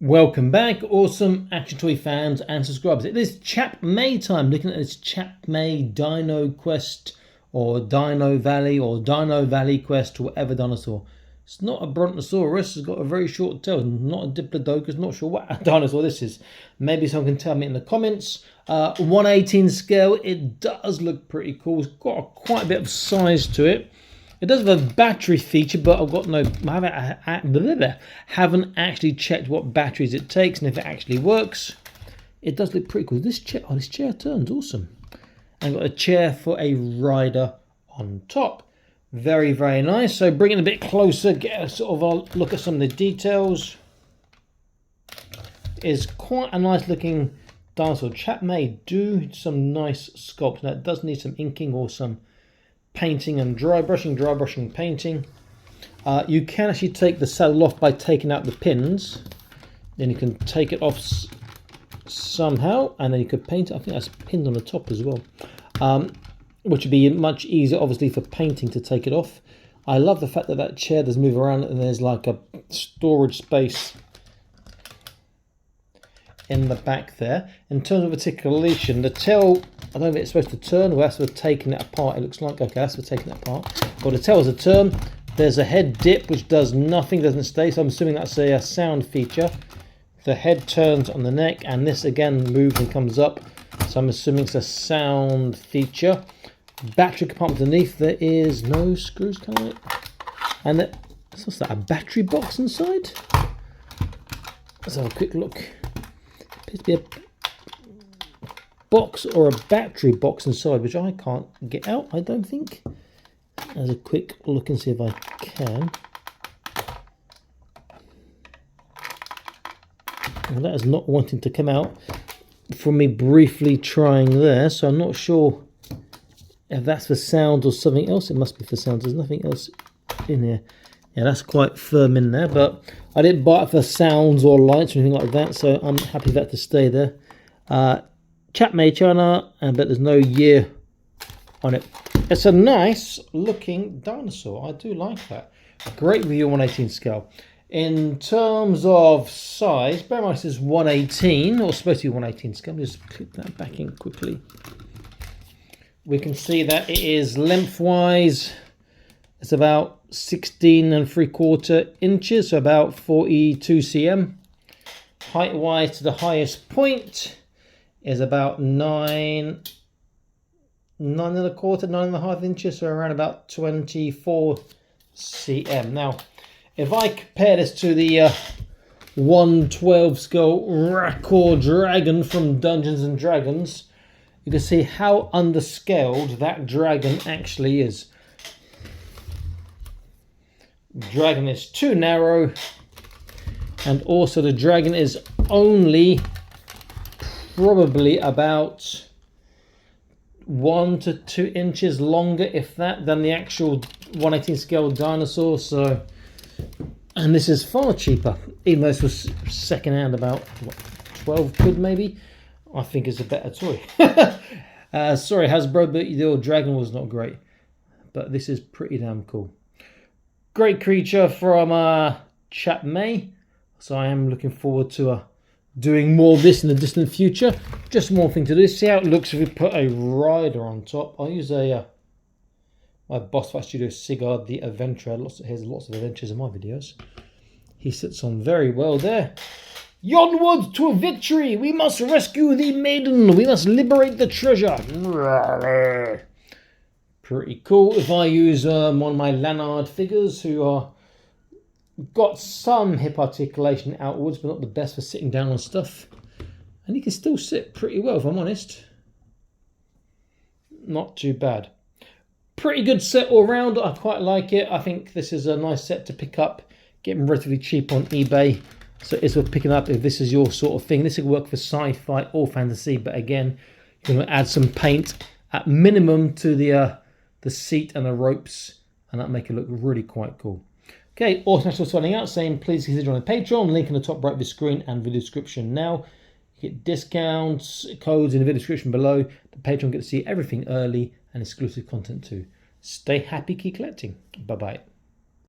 Welcome back, awesome action toy fans and subscribers. It is Chap Mei time, looking at this Chap Mei Dino Quest or Dino Valley or Dino Valley Quest or whatever dinosaur. It's not a Brontosaurus, it's got a very short tail, not a Diplodocus, not sure what dinosaur this is. Maybe someone can tell me in the comments. 1/18 scale, it does look pretty cool. It's got quite a bit of size to it. It does have a battery feature, but I haven't actually checked what batteries it takes and if it actually works. It does look pretty cool. This chair turns awesome. And got a chair for a rider on top. Very, very nice. So bring it a bit closer, get a sort of a look at some of the details. It's quite a nice looking dinosaur. Chap Mei do some nice sculpts. Now it does need some inking or some painting and dry brushing, painting. You can actually take the saddle off by taking out the pins. Then you can take it off somehow, and then you could paint it. I think that's pinned on the top as well, which would be much easier, obviously, for painting to take it off. I love the fact that that chair does move around and there's like a storage space in the back there. In terms of articulation, the tail, I don't know if it's supposed to turn or that's for taking it apart. It looks like, okay, that's for taking it apart. But the tail is a turn. There's a head dip which does nothing, doesn't stay. So I'm assuming that's a sound feature. The head turns on the neck, and this again moves and comes up. So I'm assuming it's a sound feature. Battery compartment underneath. There is no screws coming out. And what's that? A battery box inside? Let's have a quick look. Appears to be a box or a battery box inside, which I can't get out, I don't think. As a quick look and see if I can. Well, that is not wanting to come out from me briefly trying there, so I'm not sure if that's for sound or something else. It must be for sound. There's nothing else in here. Yeah, that's quite firm in there, but I didn't buy it for sounds or lights or anything like that, so I'm happy for that to stay there. Chap Mei China, but there's no year on it. It's a nice looking dinosaur. I do like that. Great review on 1/18 scale. In terms of size, bear in mind this is 1/18, or supposed to be 1/18 scale. Just click that back in quickly. We can see that it is lengthwise, it's about 16 3/4 inches, so about 42 cm. Height wise to the highest point is about 9 1/4 inches, so around about 24 cm. Now, if I compare this to the 1/12 scale Rancor Dragon from Dungeons and Dragons, you can see how underscaled that dragon actually is. The dragon is too narrow, and also the dragon is only probably about 1 to 2 inches longer, if that, than the actual 1/18 scale dinosaur. So, and this is far cheaper, even though this was second hand, about what, 12 quid maybe. I think it's a better toy. Sorry Hasbro, but your dragon was not great, but this is pretty damn cool. Great creature from Chap Mei, so I am looking forward to doing more of this in the distant future. Just one thing to do. See how it looks if we put a rider on top. I'll use my boss fight studio Sigurd the Adventurer. Here's lots of adventures in my videos. He sits on very well there. Onward to victory! We must rescue the maiden. We must liberate the treasure. Pretty cool. If I use one of my Lanard figures who are got some hip articulation outwards, but not the best for sitting down on stuff. And he can still sit pretty well, if I'm honest. Not too bad. Pretty good set all round. I quite like it. I think this is a nice set to pick up. Getting relatively cheap on eBay. So it's worth picking up if this is your sort of thing. This would work for sci-fi or fantasy, but again, you're going to add some paint at minimum to the seat and the ropes, and that'll make it look really quite cool. Okay, awesome. National signing out saying please consider joining Patreon. Link in the top right of the screen and video description now. You get discounts, codes in the video description below. The Patreon get to see everything early and exclusive content too. Stay happy, keep collecting. Bye-bye.